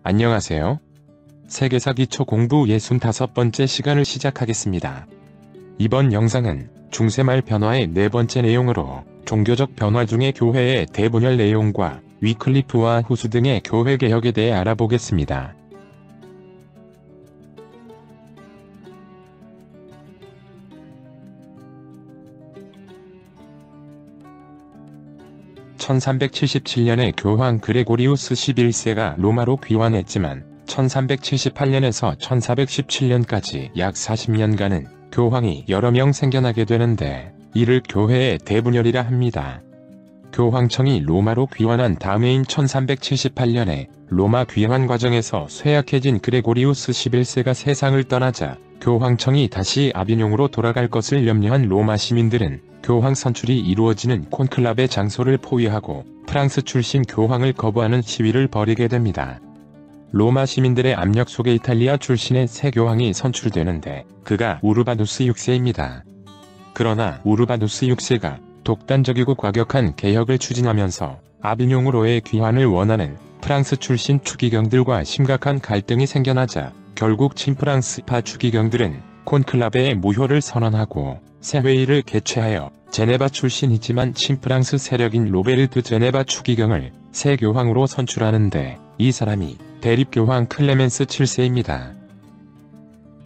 안녕하세요. 세계사 기초 공부 65번째 시간을 시작하겠습니다. 이번 영상은 중세말 변화의 네 번째 내용으로 종교적 변화 중의 교회의 대분열 내용과 위클리프와 후수 등의 교회 개혁에 대해 알아보겠습니다. (1377년에) 교황 그레고리우스 11세가 로마로 귀환했지만 1378년에서 1417년까지 약 40년간은 교황이 여러 명 생겨나게 되는데 이를 교회의 대분열이라 합니다. 교황청이 로마로 귀환한 다음해인 1378년에 로마 귀환 과정에서 쇠약해진 그레고리우스 11세가 세상을 떠나자 교황청이 다시 아비뇽으로 돌아갈 것을 염려한 로마 시민들은 교황 선출이 이루어지는 콘클라베 장소를 포위하고 프랑스 출신 교황을 거부하는 시위를 벌이게 됩니다. 로마 시민들의 압력 속에 이탈리아 출신의 새 교황이 선출되는데 그가 우르바누스 6세입니다. 그러나 우르바누스 6세가 독단적이고 과격한 개혁을 추진하면서 아비뇽으로의 귀환을 원하는 프랑스 출신 추기경들과 심각한 갈등이 생겨나자 결국 친프랑스파 추기경들은 콘클라베의 무효를 선언하고 새 회의를 개최하여 제네바 출신이지만 친프랑스 세력인 로베르트 제네바 추기경을 새 교황으로 선출하는데 이 사람이 대립교황 클레멘스 7세입니다.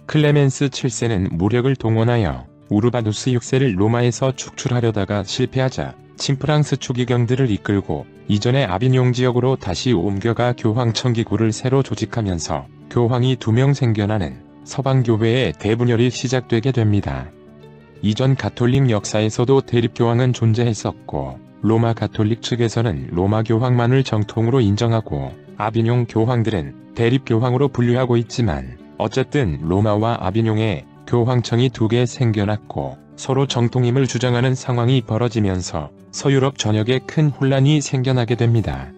클레멘스 7세는 무력을 동원하여 우르바누스 6세를 로마에서 축출하려다가 실패하자 친프랑스 추기경들을 이끌고 이전의 아비뇽 지역으로 다시 옮겨가 교황청 기구를 새로 조직하면서 교황이 2명 생겨나는 서방교회의 대분열이 시작되게 됩니다. 이전 가톨릭 역사에서도 대립교황은 존재했었고 로마 가톨릭 측에서는 로마 교황만을 정통으로 인정하고 아비뇽 교황들은 대립교황으로 분류하고 있지만 어쨌든 로마와 아비뇽에 교황청이 2개 생겨났고 서로 정통임을 주장하는 상황이 벌어지면서 서유럽 전역에 큰 혼란이 생겨나게 됩니다.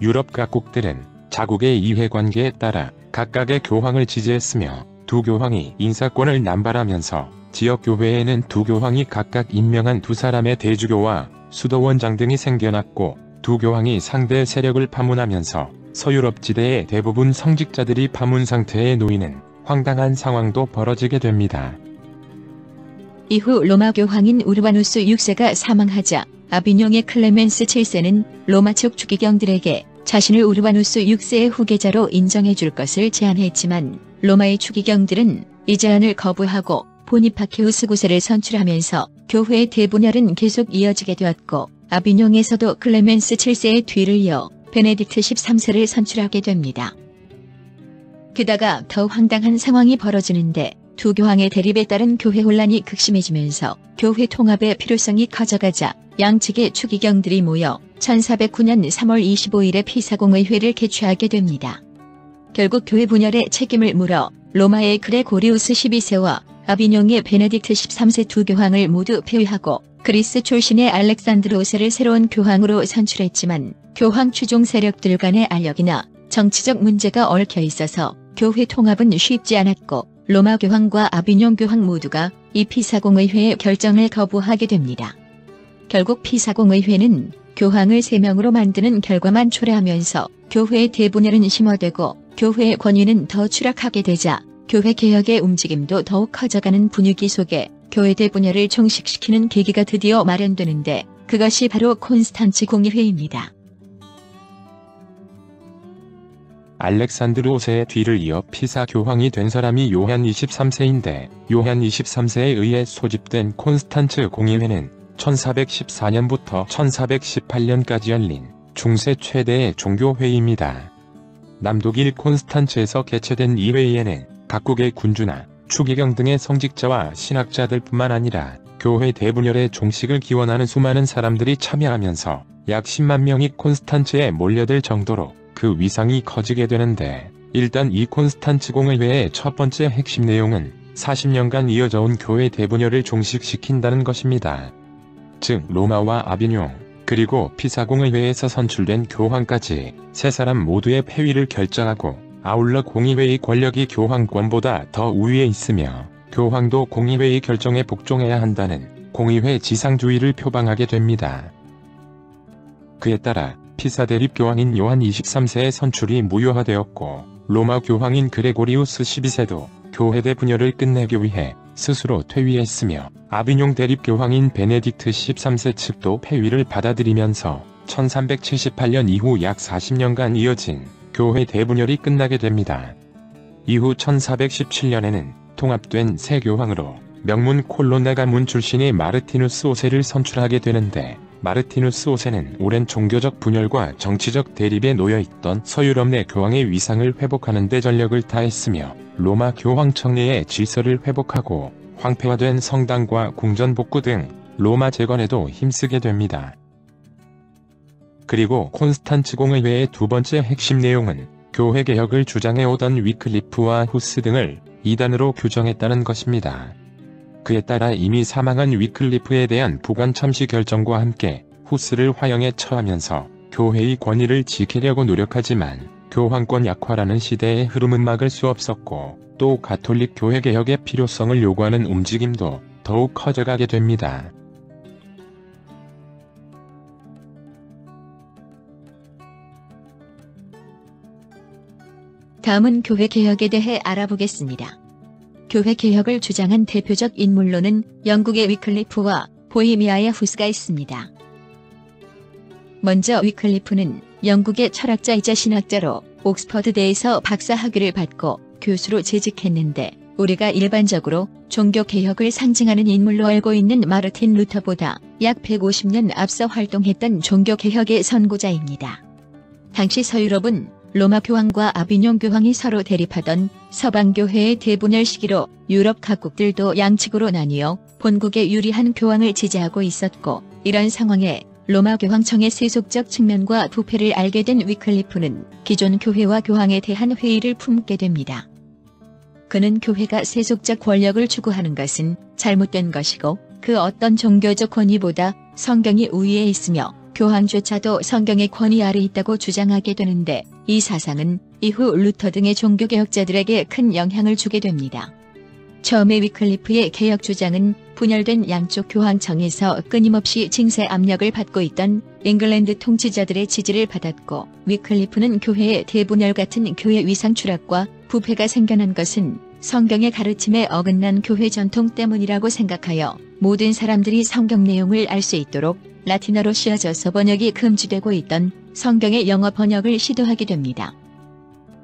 유럽 각국들은 자국의 이해관계에 따라 각각의 교황을 지지했으며 두 교황이 인사권을 남발하면서 지역교회에는 두 교황이 각각 임명한 2사람의 대주교와 수도원장 등이 생겨났고 두 교황이 상대 세력을 파문하면서 서유럽 지대의 대부분 성직자들이 파문 상태에 놓이는 황당한 상황도 벌어지게 됩니다. 이후 로마 교황인 우르바누스 6세가 사망하자 아비뇽의 클레멘스 7세는 로마 측 추기경들에게 자신을 우르바누스 6세의 후계자로 인정해 줄 것을 제안했지만 로마의 추기경들은 이 제안을 거부하고 보니파키우스 9세를 선출하면서 교회의 대분열은 계속 이어지게 되었고 아비뇽에서도 클레멘스 7세의 뒤를 이어 베네딕트 13세를 선출하게 됩니다. 게다가 더 황당한 상황이 벌어지는데 두 교황의 대립에 따른 교회 혼란이 극심해지면서 교회 통합의 필요성이 커져가자 양측의 추기경들이 모여 1409년 3월 25일에 피사공의회를 개최하게 됩니다. 결국 교회 분열의 책임을 물어 로마의 그레고리우스 12세와 아비뇽의 베네딕트 13세 두 교황을 모두 폐위하고 그리스 출신의 알렉산드로 5세를 새로운 교황으로 선출했지만 교황 추종 세력들 간의 알력이나 정치적 문제가 얽혀 있어서 교회 통합은 쉽지 않았고 로마 교황과 아비뇽 교황 모두가 이 피사공의회의 결정을 거부하게 됩니다. 결국 피사공의회는 교황을 3명으로 만드는 결과만 초래하면서 교회의 대분열은 심화되고 교회의 권위는 더 추락하게 되자 교회 개혁의 움직임도 더욱 커져가는 분위기 속에 교회 대분열을 종식시키는 계기가 드디어 마련되는데 그것이 바로 콘스탄츠 공의회입니다. 알렉산드르 5세의 뒤를 이어 피사 교황이 된 사람이 요한 23세인데 요한 23세에 의해 소집된 콘스탄츠 공의회는 1414년부터 1418년까지 열린 중세 최대의 종교회의입니다. 남독일 콘스탄츠에서 개최된 이 회의에는 각국의 군주나 추기경 등의 성직자와 신학자들뿐만 아니라 교회 대분열의 종식을 기원하는 수많은 사람들이 참여하면서 약 10만 명이 콘스탄츠에 몰려들 정도로 그 위상이 커지게 되는데 일단 이 콘스탄츠 공의회의 첫 번째 핵심 내용은 40년간 이어져온 교회 대분열을 종식시킨다는 것입니다. 즉 로마와 아비뇽 그리고 피사 공의회에서 선출된 교황까지 세 사람 모두의 폐위를 결정하고 아울러 공의회의 권력이 교황권보다 더 우위에 있으며 교황도 공의회의 결정에 복종해야 한다는 공의회 지상주의를 표방하게 됩니다. 그에 따라 피사 대립교황인 요한 23세의 선출이 무효화되었고 로마 교황인 그레고리우스 12세도 교회대 분열을 끝내기 위해 스스로 퇴위했으며 아비뇽 대립교황인 베네딕트 13세 측도 폐위를 받아들이면서 1378년 이후 약 40년간 이어진 교회 대분열이 끝나게 됩니다. 이후 1417년에는 통합된 새 교황으로 명문 콜로나 가문 출신의 마르티누스 5세를 선출하게 되는데 마르티누스 5세는 오랜 종교적 분열과 정치적 대립에 놓여있던 서유럽 내 교황의 위상을 회복하는 데 전력을 다했으며 로마 교황청 내의 질서를 회복하고 황폐화된 성당과 궁전 복구 등 로마 재건에도 힘쓰게 됩니다. 그리고 콘스탄츠 공의회의 두 번째 핵심 내용은 교회 개혁을 주장해오던 위클리프와 후스 등을 이단으로 규정했다는 것입니다. 그에 따라 이미 사망한 위클리프에 대한 부관 첨시 결정과 함께 후스를 화형에 처하면서 교회의 권위를 지키려고 노력하지만 교황권 약화라는 시대의 흐름은 막을 수 없었고 또 가톨릭 교회 개혁의 필요성을 요구하는 움직임도 더욱 커져가게 됩니다. 다음은 교회 개혁에 대해 알아보겠습니다. 교회 개혁을 주장한 대표적 인물로는 영국의 위클리프와 보헤미아의 후스가 있습니다. 먼저 위클리프는 영국의 철학자이자 신학자로 옥스퍼드대에서 박사학위를 받고 교수로 재직했는데 우리가 일반적으로 종교개혁을 상징하는 인물로 알고 있는 마르틴 루터보다 약 150년 앞서 활동했던 종교개혁의 선구자입니다. 당시 서유럽은 로마 교황과 아비뇽 교황이 서로 대립하던 서방교회의 대분열 시기로 유럽 각국들도 양측으로 나뉘어 본국에 유리한 교황을 지지하고 있었고 이런 상황에 로마 교황청의 세속적 측면과 부패를 알게 된 위클리프는 기존 교회와 교황에 대한 회의를 품게 됩니다. 그는 교회가 세속적 권력을 추구하는 것은 잘못된 것이고 그 어떤 종교적 권위보다 성경이 우위에 있으며 교황조차도 성경의 권위 아래 있다고 주장하게 되는데 이 사상은 이후 루터 등의 종교개혁자들에게 큰 영향을 주게 됩니다. 처음에 위클리프의 개혁 주장은 분열된 양쪽 교황청에서 끊임없이 징세 압력을 받고 있던 잉글랜드 통치자들의 지지를 받았고 위클리프는 교회의 대분열 같은 교회 위상 추락과 부패가 생겨난 것은 성경의 가르침에 어긋난 교회 전통 때문이라고 생각하여 모든 사람들이 성경 내용을 알 수 있도록 라틴어로 씌어져서 번역이 금지되고 있던 성경의 영어 번역을 시도하게 됩니다.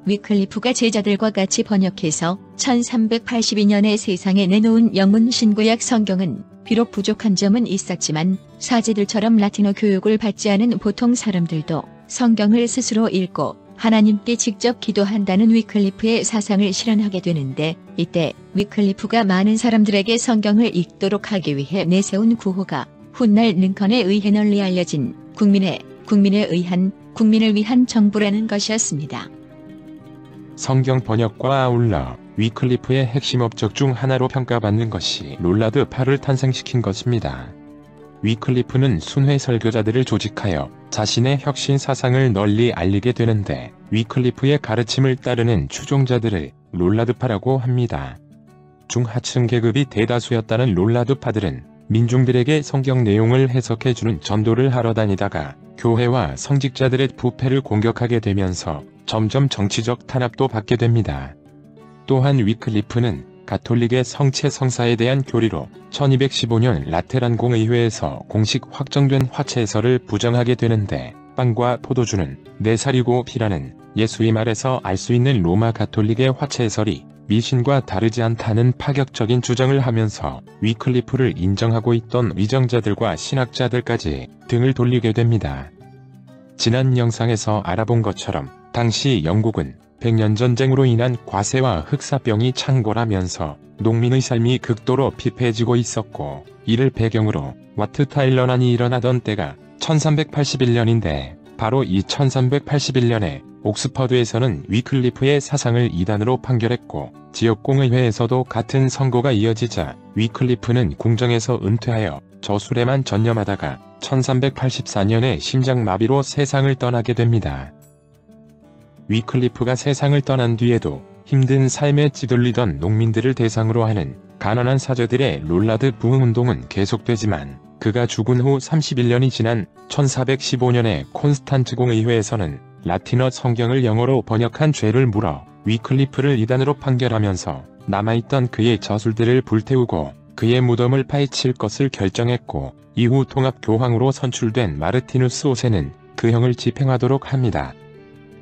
위클리프가 제자들과 같이 번역해서 1382년에 세상에 내놓은 영문 신구약 성경은 비록 부족한 점은 있었지만 사제들처럼 라틴어 교육을 받지 않은 보통 사람들도 성경을 스스로 읽고 하나님께 직접 기도한다는 위클리프의 사상을 실현하게 되는데 이때 위클리프가 많은 사람들에게 성경을 읽도록 하기 위해 내세운 구호가 훗날 링컨에 의해 널리 알려진 국민에 의한 국민을 위한 정부라는 것이었습니다. 성경 번역과 아울러 위클리프의 핵심 업적 중 하나로 평가받는 것이 롤라드 파를 탄생시킨 것입니다. 위클리프는 순회 설교자들을 조직하여 자신의 혁신 사상을 널리 알리게 되는데 위클리프의 가르침을 따르는 추종자들을 롤라드파라고 합니다. 중하층 계급이 대다수였다는 롤라드파들은 민중들에게 성경 내용을 해석해주는 전도를 하러 다니다가 교회와 성직자들의 부패를 공격하게 되면서 점점 정치적 탄압도 받게 됩니다. 또한 위클리프는 가톨릭의 성체 성사에 대한 교리로 1215년 라테란 공의회에서 공식 확정된 화채설을 부정하게 되는데 빵과 포도주는 4살이고 피라는 예수의 말에서 알 수 있는 로마 가톨릭의 화채설이 미신과 다르지 않다는 파격적인 주장을 하면서 위클리프를 인정하고 있던 위정자들과 신학자들까지 등을 돌리게 됩니다. 지난 영상에서 알아본 것처럼 당시 영국은 100년 전쟁으로 인한 과세와 흑사병이 창궐하면서 농민의 삶이 극도로 피폐해지고 있었고 이를 배경으로 와트 타일런환이 일어나던 때가 1381년인데 바로 이 1381년에 옥스퍼드에서는 위클리프의 사상을 이단으로 판결했고 지역공의회에서도 같은 선고가 이어지자 위클리프는 궁정에서 은퇴하여 저술에만 전념하다가 1384년에 심장마비로 세상을 떠나게 됩니다. 위클리프가 세상을 떠난 뒤에도 힘든 삶에 찌들리던 농민들을 대상으로 하는 가난한 사제들의 롤라드 부흥운동은 계속되지만 그 그가 죽은 후 31년이 지난 1415년에 콘스탄츠 공의회에서는 라틴어 성경을 영어로 번역한 죄를 물어 위클리프를 이단으로 판결하면서 남아있던 그의 저술들을 불태우고 그의 무덤을 파헤칠 것을 결정했고, 이후 통합교황으로 선출된 마르티누스 5세는 그 형을 집행하도록 합니다.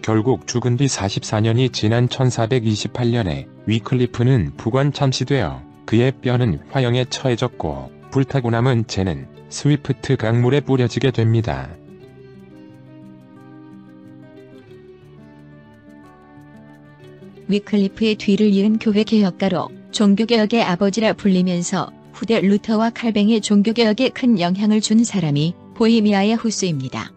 결국 죽은 뒤 44년이 지난 1428년에 위클리프는 부관 참시되어 그의 뼈는 화형에 처해졌고 불타고 남은 재는 스위프트 강물에 뿌려지게 됩니다. 위클리프의 뒤를 이은 교회 개혁가로 종교개혁의 아버지라 불리면서 후대 루터와 칼뱅의 종교개혁에 큰 영향을 준 사람이 보헤미아의 후스입니다.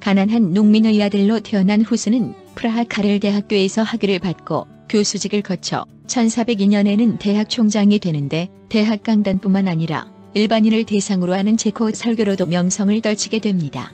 가난한 농민의 아들로 태어난 후스는 프라하 카렐 대학교에서 학위를 받고 교수직을 거쳐 1402년에는 대학 총장이 되는데 대학 강단뿐만 아니라 일반인을 대상으로 하는 체코 설교로도 명성을 떨치게 됩니다.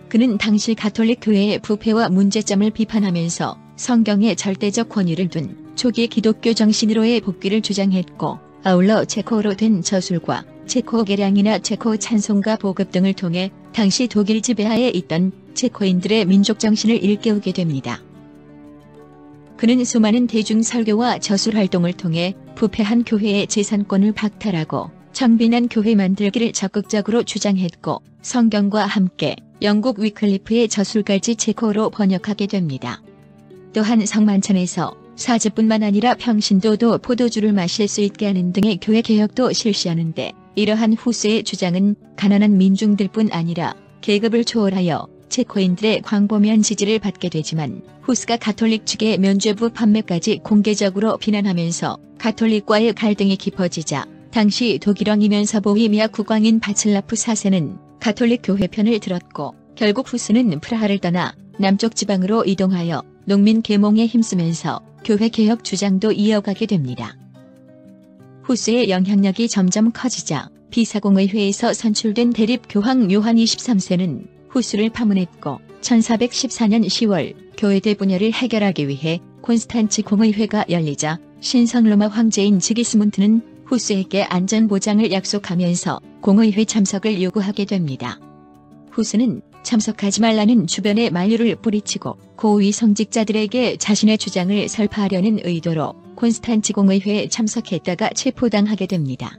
그는 당시 가톨릭 교회의 부패와 문제점을 비판하면서 성경에 절대적 권위를 둔 초기 기독교 정신으로의 복귀를 주장했고, 아울러 체코어로 된 저술과 체코 계량이나 체코 찬송가 보급 등을 통해 당시 독일 지배하에 있던 체코인들의 민족 정신을 일깨우게 됩니다. 그는 수많은 대중 설교와 저술 활동을 통해 부패한 교회의 재산권을 박탈하고 청빈한 교회 만들기를 적극적으로 주장했고, 성경과 함께 영국 위클리프의 저술까지 체코어로 번역하게 됩니다. 또한 성만찬에서 사제뿐만 아니라 평신도도 포도주를 마실 수 있게 하는 등의 교회 개혁도 실시하는데, 이러한 후스의 주장은 가난한 민중들뿐 아니라 계급을 초월하여 체코인들의 광범위한 지지를 받게 되지만, 후스가 가톨릭 측의 면죄부 판매까지 공개적으로 비난하면서 가톨릭과의 갈등이 깊어지자 당시 독일왕이면서 보헤미아 국왕인 바츠라프 4세는 가톨릭 교회 편을 들었고, 결국 후스는 프라하를 떠나 남쪽 지방으로 이동하여 농민 계몽에 힘쓰면서 교회 개혁 주장도 이어가게 됩니다. 후스의 영향력이 점점 커지자 비사공의회에서 선출된 대립교황 요한 23세는 후스를 파문했고, 1414년 10월 교회대 분열을 해결하기 위해 콘스탄츠 공의회가 열리자 신성 로마 황제인 지기스문트는 후스에게 안전보장을 약속하면서 공의회 참석을 요구하게 됩니다. 후스는 참석하지 말라는 주변의 만류를 뿌리치고 고위 성직자들에게 자신의 주장을 설파하려는 의도로 콘스탄츠 공의회에 참석했다가 체포당하게 됩니다.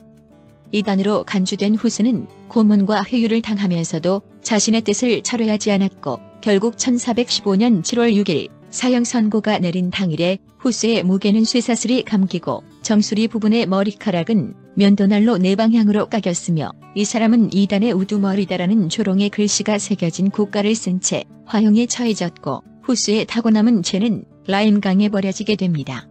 이단으로 간주된 후스는 고문과 회유를 당하면서도 자신의 뜻을 철회하지 않았고, 결국 1415년 7월 6일 사형 선고가 내린 당일에 후스의 무게는 쇠사슬이 감기고 정수리 부분의 머리카락은 면도날로 네 방향으로 깎였으며, 이 사람은 이단의 우두머리다라는 조롱의 글씨가 새겨진 국가를 쓴 채 화형에 처해졌고, 후스의 타고 남은 죄는 라인강에 버려지게 됩니다.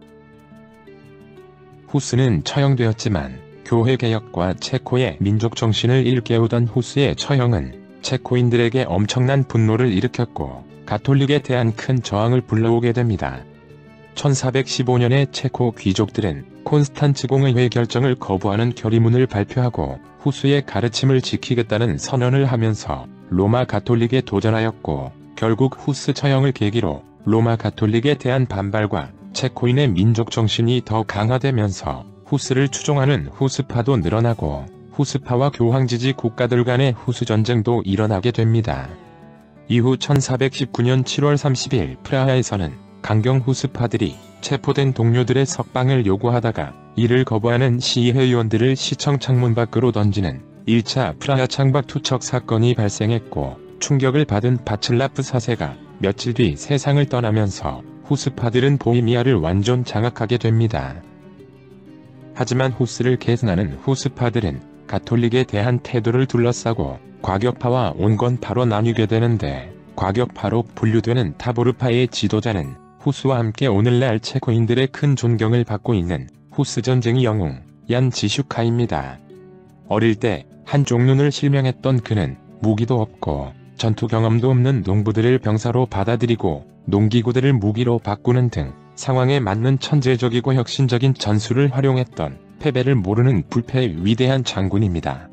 후스는 처형되었지만 교회 개혁과 체코의 민족 정신을 일깨우던 후스의 처형은 체코인들에게 엄청난 분노를 일으켰고 가톨릭에 대한 큰 저항을 불러오게 됩니다. 1415년에 체코 귀족들은 콘스탄츠 공의회 결정을 거부하는 결의문을 발표하고 후스의 가르침을 지키겠다는 선언을 하면서 로마 가톨릭에 도전하였고, 결국 후스 처형을 계기로 로마 가톨릭에 대한 반발과 체코인의 민족 정신이 더 강화되면서 후스를 추종하는 후스파도 늘어나고 후스파와 교황 지지 국가들 간의 후스 전쟁도 일어나게 됩니다. 이후 1419년 7월 30일 프라하에서는 강경 후스파들이 체포된 동료들의 석방을 요구하다가 이를 거부하는 시의회의원들을 시청 창문 밖으로 던지는 1차 프라하 창밖 투척 사건이 발생했고, 충격을 받은 바츠라프 4세가 며칠 뒤 세상을 떠나면서 후스파들은 보헤미아를 완전 장악하게 됩니다. 하지만 후스를 계승하는 후스파들은 가톨릭에 대한 태도를 둘러싸고 과격파와 온건파로 나뉘게 되는데, 과격파로 분류되는 타보르파의 지도자는 후스와 함께 오늘날 체코인들의 큰 존경을 받고 있는 후스 전쟁의 영웅 얀 지슈카입니다. 어릴 때 한쪽 눈을 실명했던 그는 무기도 없고 전투 경험도 없는 농부들을 병사로 받아들이고 농기구들을 무기로 바꾸는 등 상황에 맞는 천재적이고 혁신적인 전술을 활용했던 패배를 모르는 불패의 위대한 장군입니다.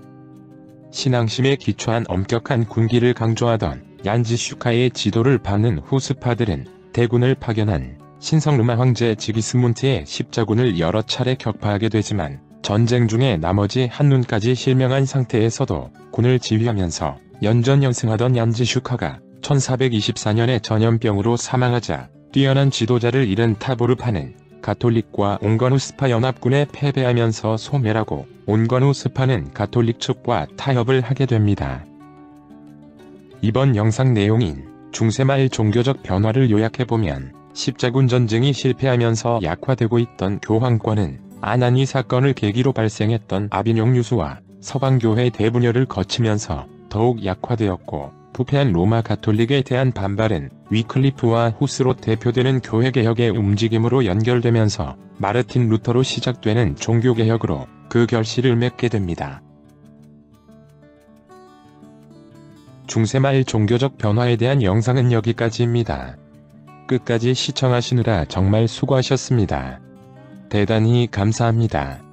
신앙심에 기초한 엄격한 군기를 강조하던 얀 지슈카의 지도를 받는 후스파들은 대군을 파견한 신성 로마 황제 지기스문트의 십자군을 여러 차례 격파하게 되지만 전쟁 중에 나머지 한눈까지 실명한 상태에서도 군을 지휘하면서 연전연승하던 얀지 슈카가 1424년에 전염병으로 사망하자 뛰어난 지도자를 잃은 타보르파는 가톨릭과 온거누스파 연합군에 패배하면서 소멸하고 온거누스파는 가톨릭 측과 타협을 하게 됩니다. 이번 영상 내용인 중세말 종교적 변화를 요약해보면 십자군 전쟁이 실패하면서 약화되고 있던 교황권은 아나니 사건을 계기로 발생했던 아비뇽 유수와 서방교회 대분열을 거치면서 더욱 약화되었고, 부패한 로마 가톨릭에 대한 반발은 위클리프와 후스로 대표되는 교회개혁의 움직임으로 연결되면서 마르틴 루터로 시작되는 종교개혁으로 그 결실을 맺게 됩니다. 중세말 종교적 변화에 대한 영상은 여기까지입니다. 끝까지 시청하시느라 정말 수고하셨습니다. 대단히 감사합니다.